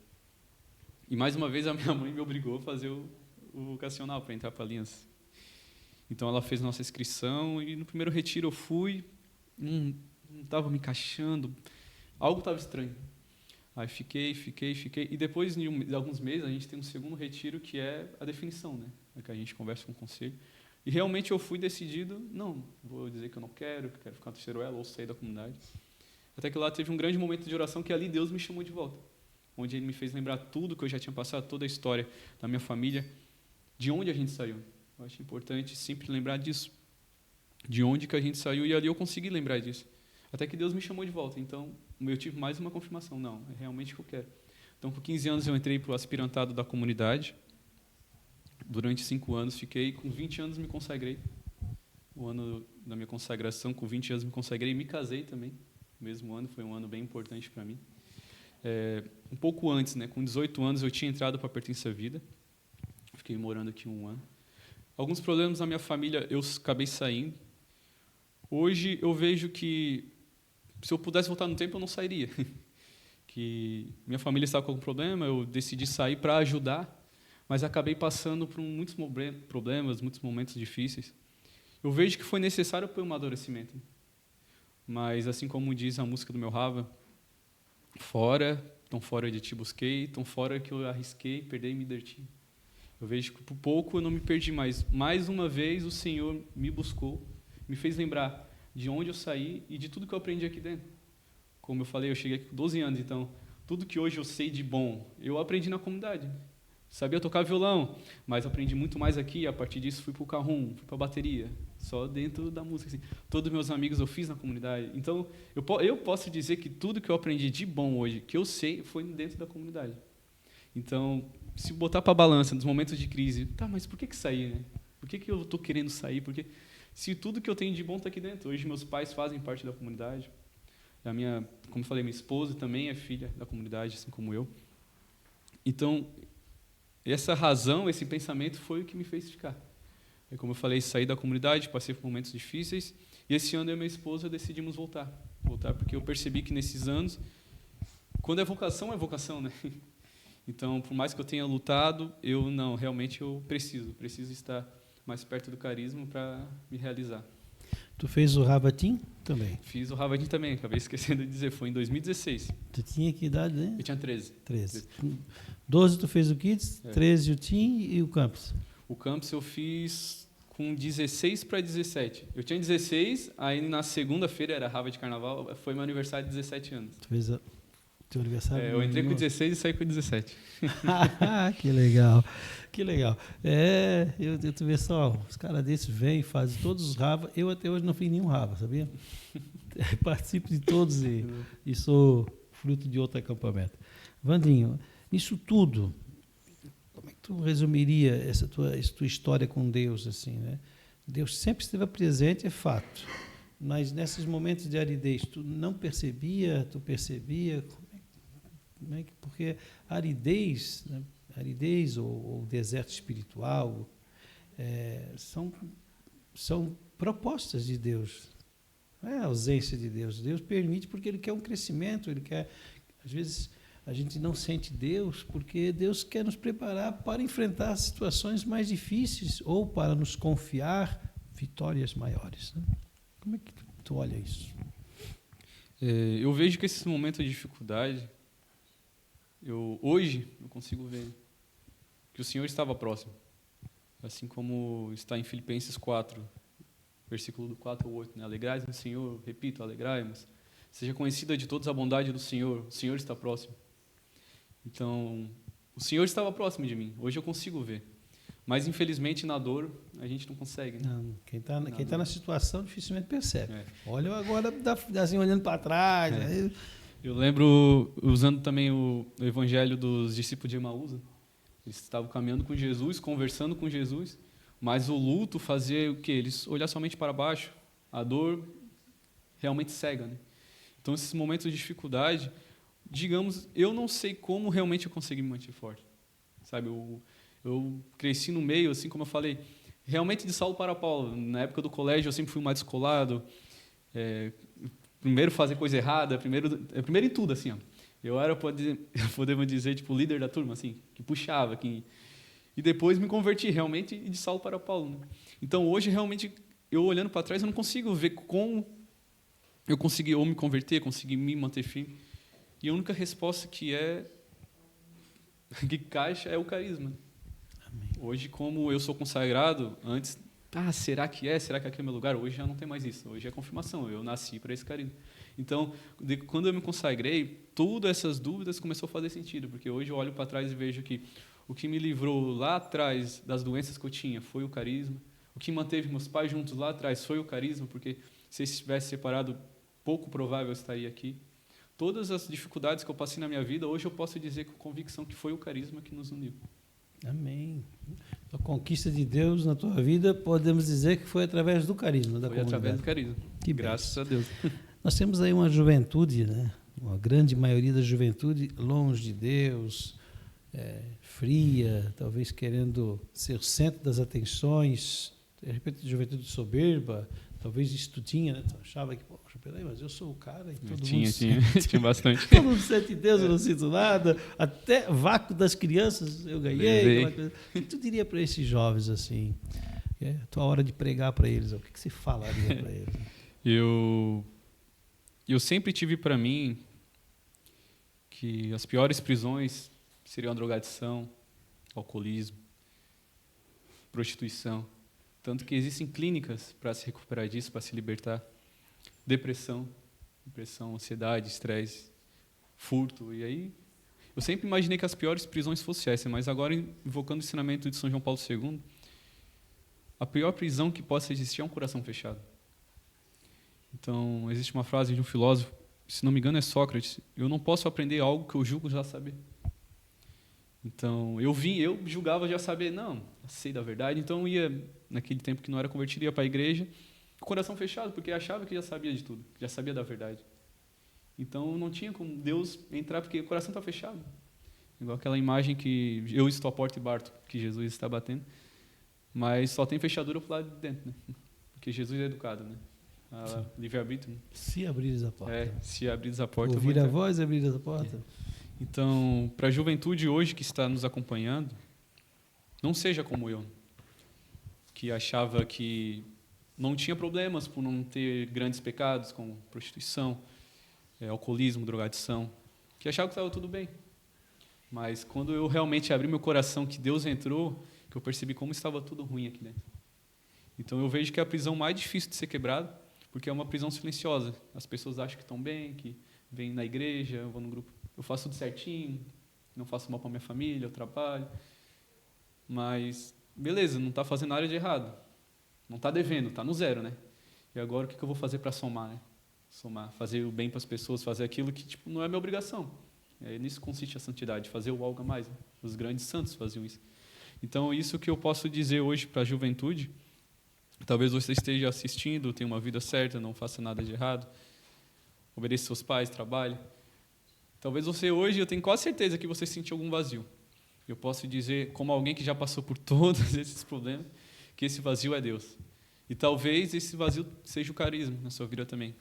E, mais uma vez, a minha mãe me obrigou a fazer o vocacional para entrar para a Aliança. Então, ela fez nossa inscrição e no primeiro retiro eu fui, não estava me encaixando, algo estava estranho. Aí fiquei. E depois de alguns meses, a gente tem um segundo retiro, que é a definição, né? É que a gente conversa com o conselho. E realmente eu fui decidido, não, vou dizer que eu não quero, que eu quero ficar no terceiro elo ou sair da comunidade. Até que lá teve um grande momento de oração que ali Deus me chamou de volta. Onde Ele me fez lembrar tudo que eu já tinha passado, toda a história da minha família, de onde a gente saiu. Eu acho importante sempre lembrar disso. De onde que a gente saiu, e ali eu consegui lembrar disso. Até que Deus me chamou de volta. Então, eu tive mais uma confirmação. Não, é realmente o que eu quero. Então, com 15 anos, eu entrei para o aspirantado da comunidade. Durante 5 anos, fiquei. Com 20 anos, me consagrei. O ano da minha consagração, com 20 anos, me consagrei e me casei também. O mesmo ano, foi um ano bem importante para mim. Um pouco antes, né, com 18 anos, eu tinha entrado para a Pertença à Vida. Fiquei morando aqui 1 ano. Alguns problemas na minha família, eu acabei saindo. Hoje, eu vejo que, se eu pudesse voltar no tempo, eu não sairia. Que minha família estava com algum problema, eu decidi sair para ajudar, mas acabei passando por muitos problemas, muitos momentos difíceis. Eu vejo que foi necessário para o meu amadurecimento. Mas, assim como diz a música do meu Rava, tão fora de ti busquei, tão fora que eu arrisquei, perder e me diverti. Eu vejo que por pouco eu não me perdi, mas mais uma vez o Senhor me buscou, me fez lembrar de onde eu saí e de tudo que eu aprendi aqui dentro. Como eu falei, eu cheguei aqui com 12 anos, então tudo que hoje eu sei de bom, eu aprendi na comunidade. Sabia tocar violão, mas aprendi muito mais aqui, a partir disso fui para o carrum, fui para a bateria, só dentro da música. Assim. Todos meus amigos eu fiz na comunidade. Então, eu posso dizer que tudo que eu aprendi de bom hoje, que eu sei, foi dentro da comunidade. Então, se botar para a balança nos momentos de crise, tá, mas por que sair, né? Por que eu estou querendo sair? Porque se tudo que eu tenho de bom está aqui dentro. Hoje meus pais fazem parte da comunidade. Como eu falei, minha esposa também é filha da comunidade, assim como eu. Então, essa razão, esse pensamento foi o que me fez ficar. Como eu falei, saí da comunidade, passei por momentos difíceis, e esse ano eu e minha esposa decidimos voltar. Voltar porque eu percebi que nesses anos, quando é vocação, né? Então, por mais que eu tenha lutado, realmente eu preciso estar mais perto do carisma para me realizar. Tu fez o Ravatim também? Fiz o Ravatim também, acabei esquecendo de dizer, foi em 2016. Tu tinha que idade, né? Eu tinha 13. 12 tu fez o Kids, 13 o Team e o Campus. O Campus eu fiz com 16 para 17. Eu tinha 16, aí na segunda-feira, era Rava de Carnaval, foi meu aniversário de 17 anos. Tu fez teu aniversário? Eu entrei com 16 e saí com 17. Que legal, que legal. Tu vê só, os caras desses vêm, fazem todos os Rava. Eu até hoje não fiz nenhum Rava, sabia? Participo de todos e sou fruto de outro acampamento. Vandinho, isso tudo, como é que tu resumiria essa tua história com Deus, assim, né? Deus sempre esteve presente, é fato. Mas nesses momentos de aridez, tu não percebia, tu percebia? Porque aridez, né? Aridez ou deserto espiritual são propostas de Deus. Não é a ausência de Deus. Deus permite porque Ele quer um crescimento, Ele quer... Às vezes a gente não sente Deus porque Deus quer nos preparar para enfrentar situações mais difíceis ou para nos confiar vitórias maiores. Né? Como é que tu olha isso? Eu vejo que esses momentos de dificuldade, hoje eu consigo ver que o Senhor estava próximo. Assim como está em Filipenses 4, versículo do 4 ao 8. Né? Alegrai-vos no Senhor, repito, alegrai-vos. Seja conhecida de todos a bondade do Senhor, o Senhor está próximo. Então, o Senhor estava próximo de mim, hoje eu consigo ver. Mas, infelizmente, na dor, a gente não consegue. Né? Não, quem tá na situação dificilmente percebe. Olha agora, assim, olhando para trás. Aí... Eu lembro, usando também o evangelho dos discípulos de Emaús, eles estavam caminhando com Jesus, conversando com Jesus, mas o luto fazia o quê? Eles olhar somente para baixo, a dor realmente cega. Né? Então, esses momentos de dificuldade, digamos, eu não sei como realmente eu consegui me manter forte. Sabe, eu cresci no meio, assim como eu falei, realmente de Saulo para Paulo. Na época do colégio eu sempre fui mais descolado, primeiro fazer coisa errada, primeiro em tudo, assim, ó. Eu era, podemos dizer, tipo, o líder da turma, assim, que puxava, e depois me converti realmente de Saulo para Paulo. Né? Então hoje realmente, eu olhando para trás, eu não consigo ver como eu consegui ou me converter, consegui me manter firme. E a única resposta que caixa é o carisma. Amém. Hoje, como eu sou consagrado, antes, será que é? Será que aqui é o meu lugar? Hoje já não tem mais isso. Hoje é confirmação. Eu nasci para esse carisma. Então, quando eu me consagrei, todas essas dúvidas começou a fazer sentido, porque hoje eu olho para trás e vejo que o que me livrou lá atrás das doenças que eu tinha foi o carisma. O que manteve meus pais juntos lá atrás foi o carisma, porque se eles tivessem separado, pouco provável eu estaria aqui. Todas as dificuldades que eu passei na minha vida, hoje eu posso dizer com convicção que foi o carisma que nos uniu. Amém. A conquista de Deus na tua vida, podemos dizer que foi através do carisma da Foi comunidade. através do carisma. Que Graças a Deus. Nós temos aí uma juventude, né? Uma grande maioria da juventude longe de Deus, fria, talvez querendo ser o centro das atenções, de repente juventude soberba, talvez isso tu tinha, né? Tu achava que, poxa, peraí, mas eu sou o cara e todo mundo Tinha bastante. todo mundo sente Deus, eu não sinto nada, até vácuo das crianças eu ganhei. Aquela coisa. O que tu diria para esses jovens assim? É a tua hora de pregar para eles, o que você falaria para eles? Eu sempre tive para mim que as piores prisões seriam a drogadição, alcoolismo, prostituição. Tanto que existem clínicas para se recuperar disso, para se libertar. Depressão, ansiedade, estresse, furto. E aí, eu sempre imaginei que as piores prisões fossem essas, mas agora, invocando o ensinamento de São João Paulo II, a pior prisão que possa existir é um coração fechado. Então, existe uma frase de um filósofo, se não me engano é Sócrates: eu não posso aprender algo que eu julgo já saber. Então, eu julgava já saber, não, sei da verdade, então eu ia, naquele tempo que não era convertido, ia para a igreja, com o coração fechado, porque achava que já sabia de tudo, já sabia da verdade. Então, não tinha como Deus entrar, porque o coração está fechado. Igual aquela imagem que eu estou à porta e bato, que Jesus está batendo, mas só tem fechadura para o lado de dentro, né? Porque Jesus é educado, né? Livre-arbítrio. Né? Se abrires a porta. Se abrires a porta. Ouvir a voz e abrir a porta. Então, para a juventude hoje que está nos acompanhando, não seja como eu, que achava que não tinha problemas por não ter grandes pecados, como prostituição, alcoolismo, drogadição, que achava que estava tudo bem. Mas quando eu realmente abri meu coração, que Deus entrou, que eu percebi como estava tudo ruim aqui dentro. Então eu vejo que é a prisão mais difícil de ser quebrada, porque é uma prisão silenciosa. As pessoas acham que estão bem, que vêm na igreja, eu vou no grupo, eu faço tudo certinho, não faço mal para minha família, eu trabalho. Mas, beleza, não está fazendo nada de errado. Não está devendo, está no zero, né? E agora o que eu vou fazer para somar, né? Somar, fazer o bem para as pessoas, fazer aquilo que não é minha obrigação. Nisso consiste a santidade, fazer o algo a mais. Né? Os grandes santos faziam isso. Então, isso que eu posso dizer hoje para a juventude. Talvez você esteja assistindo, tenha uma vida certa, não faça nada de errado, obedeça seus pais, trabalhe. Talvez você hoje, eu tenho quase certeza que você sentiu algum vazio. Eu posso dizer, como alguém que já passou por todos esses problemas, que esse vazio é Deus. E talvez esse vazio seja o carisma na sua vida também.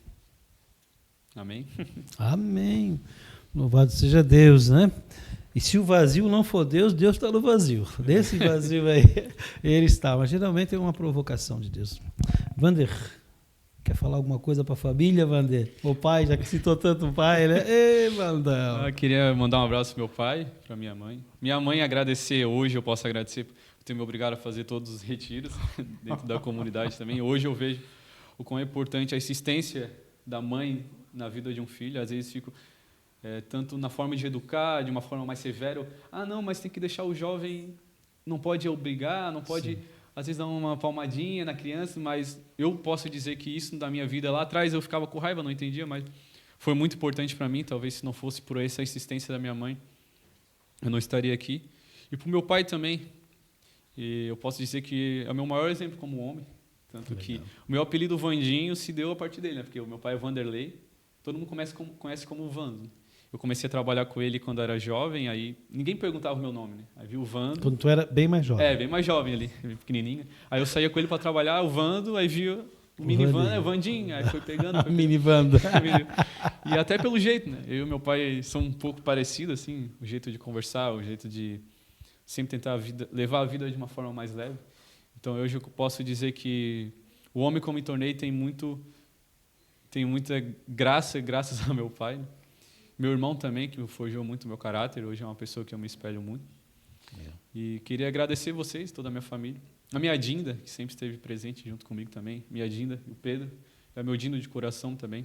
Amém? Amém. Louvado seja Deus, né? E se o vazio não for Deus, Deus está no vazio. Nesse vazio aí, ele está. Mas geralmente é uma provocação de Deus. Vander, quer falar alguma coisa para a família, Vander? O pai, já que citou tanto o pai, né? Ei, Vandão. Eu queria mandar um abraço para meu pai, para minha mãe. Minha mãe agradecer hoje, eu posso agradecer por ter me obrigado a fazer todos os retiros dentro da comunidade também. Hoje eu vejo o quão é importante a insistência da mãe na vida de um filho. Às vezes fico... tanto na forma de educar, de uma forma mais severa, não, mas tem que deixar o jovem, não pode obrigar, não pode, sim, às vezes dar uma palmadinha na criança, mas eu posso dizer que isso da minha vida lá atrás eu ficava com raiva, não entendia, mas foi muito importante para mim, talvez se não fosse por essa insistência da minha mãe, eu não estaria aqui. E para o meu pai também, eu posso dizer que é o meu maior exemplo como homem, tanto que o meu apelido Vandinho se deu a partir dele, né? Porque o meu pai é Vanderlei, todo mundo conhece como Vando. Eu comecei a trabalhar com ele quando era jovem, aí ninguém perguntava o meu nome, né? Aí vi o Vando. Quando tu era bem mais jovem. Bem mais jovem ali, pequenininho. Aí eu saía com ele para trabalhar, o Vando, aí via o mini Van, o Vandinho, aí foi pegando. Foi mini Vando. E até pelo jeito, né? Eu e meu pai são um pouco parecidos, assim, o jeito de conversar, o jeito de sempre tentar levar a vida de uma forma mais leve. Então hoje eu posso dizer que o homem que eu me tornei tem muita graça, graças ao meu pai, né? Meu irmão também, que forjou muito o meu caráter, hoje é uma pessoa que eu me espelho muito. E queria agradecer vocês, toda a minha família. A minha Dinda, que sempre esteve presente junto comigo também. Minha Dinda e o Pedro, é meu Dindo de coração também.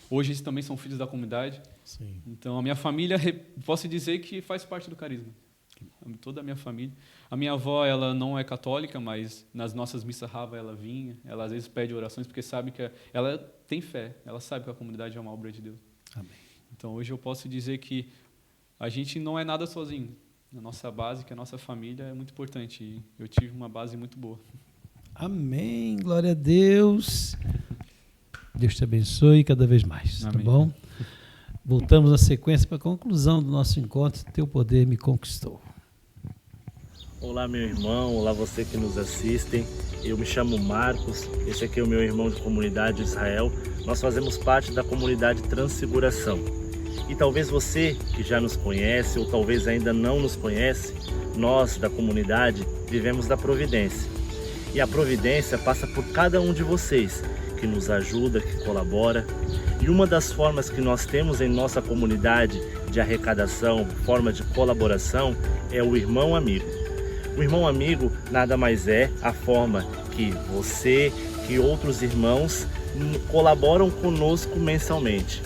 Hoje eles também são filhos da comunidade. Sim. Então a minha família, posso dizer que faz parte do carisma. Toda a minha família. A minha avó, ela não é católica, mas nas nossas missas rava ela vinha. Ela às vezes pede orações porque sabe que ela tem fé. Ela sabe que a comunidade é uma obra de Deus. Amém. Então hoje eu posso dizer que a gente não é nada sozinho. A nossa base, que é a nossa família, é muito importante. E eu tive uma base muito boa. Amém. Glória a Deus. Deus te abençoe cada vez mais. Amém. Tá bom? Voltamos na sequência para a conclusão do nosso encontro. Teu poder me conquistou. Olá, meu irmão, olá você que nos assistem. Eu me chamo Marcos, esse aqui é o meu irmão de comunidade Israel. Nós fazemos parte da comunidade Transfiguração. E talvez você que já nos conhece ou talvez ainda não nos conhece, nós da comunidade vivemos da providência. E a providência passa por cada um de vocês que nos ajuda, que colabora. E uma das formas que nós temos em nossa comunidade de arrecadação, forma de colaboração, é o irmão amigo. O irmão amigo nada mais é a forma que você, que outros irmãos colaboram conosco mensalmente.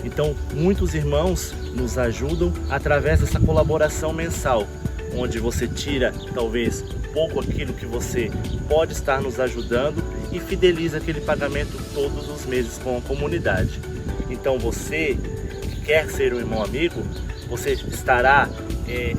Então, muitos irmãos nos ajudam através dessa colaboração mensal, onde você tira talvez um pouco aquilo que você pode estar nos ajudando e fideliza aquele pagamento todos os meses com a comunidade. Então, você que quer ser um irmão amigo, você estará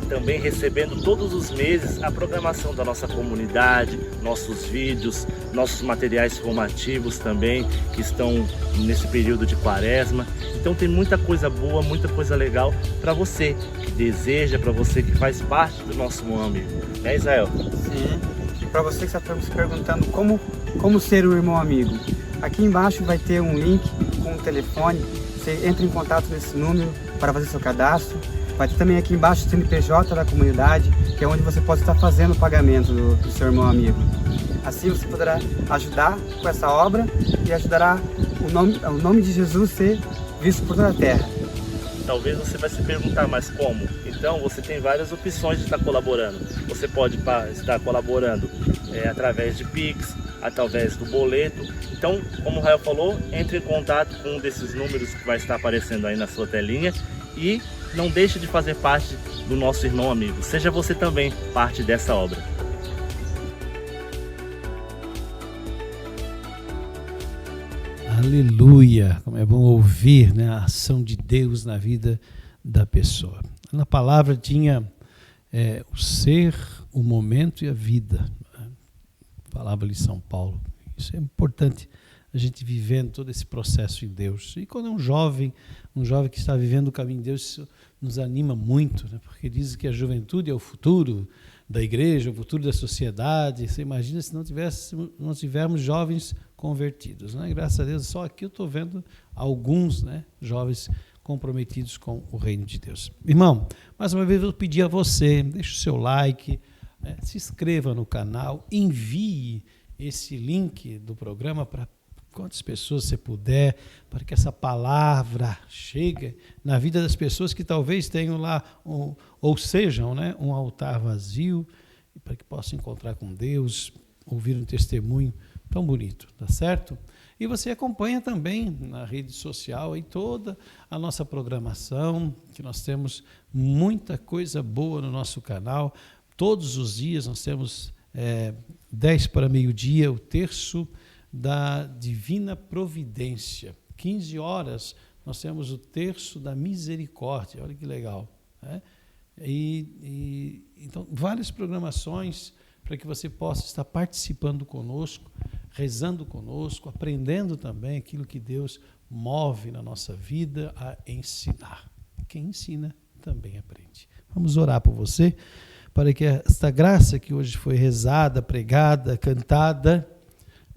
também recebendo todos os meses a programação da nossa comunidade, nossos vídeos, nossos materiais formativos também, que estão nesse período de quaresma. Então tem muita coisa boa, muita coisa legal para você que deseja, para você que faz parte do nosso amigo. É, Israel? Sim. Para você que está se perguntando como ser um irmão amigo, aqui embaixo vai ter um link com um telefone. Você entra em contato nesse número para fazer seu cadastro. Vai ter também aqui embaixo o CNPJ da comunidade, que é onde você pode estar fazendo o pagamento do seu irmão amigo. Assim você poderá ajudar com essa obra e ajudará o nome de Jesus ser visto por toda a terra. Talvez você vai se perguntar, mas como? Então você tem várias opções de estar colaborando. Você pode estar colaborando através de Pix, através do boleto. Então, como o Rael falou, entre em contato com um desses números que vai estar aparecendo aí na sua telinha e não deixe de fazer parte do nosso irmão amigo. Seja você também parte dessa obra. Aleluia! Como é bom ouvir, né, a ação de Deus na vida da pessoa. Na palavra tinha o ser, o momento e a vida. Falava ali São Paulo. Isso é importante, a gente vivendo todo esse processo em Deus. E quando é um jovem que está vivendo o caminho de Deus, isso nos anima muito, né? Porque diz que a juventude é o futuro da igreja, o futuro da sociedade. Você imagina se não tivermos jovens convertidos, né? Graças a Deus, só aqui eu estou vendo alguns, né, jovens comprometidos com o reino de Deus. Irmão, mais uma vez eu pedi a você, deixe o seu like, se inscreva no canal, envie esse link do programa para quantas pessoas você puder, para que essa palavra chegue na vida das pessoas que talvez tenham lá, ou sejam, né, um altar vazio, para que possam encontrar com Deus, ouvir um testemunho tão bonito, tá certo? E você acompanha também na rede social aí toda a nossa programação, que nós temos muita coisa boa no nosso canal. Todos os dias nós temos 10 para meio-dia, o terço da Divina Providência. 15 horas nós temos o terço da Misericórdia. Olha que legal, né? Então, várias programações para que você possa estar participando conosco, rezando conosco, aprendendo também aquilo que Deus move na nossa vida a ensinar. Quem ensina também aprende. Vamos orar por você, para que esta graça que hoje foi rezada, pregada, cantada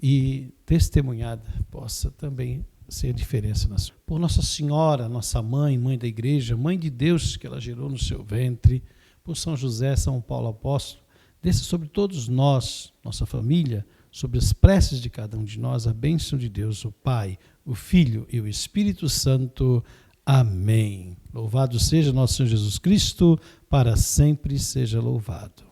e testemunhada possa também ser diferença na sua. Por Nossa Senhora, nossa mãe, mãe da igreja, mãe de Deus que ela gerou no seu ventre, por São José, São Paulo Apóstolo, desça sobre todos nós, nossa família, sobre as preces de cada um de nós, a bênção de Deus, o Pai, o Filho e o Espírito Santo. Amém. Louvado seja nosso Senhor Jesus Cristo, para sempre seja louvado.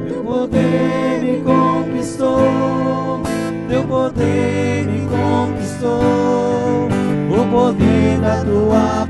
Teu poder me conquistou, teu poder me conquistou, o poder da tua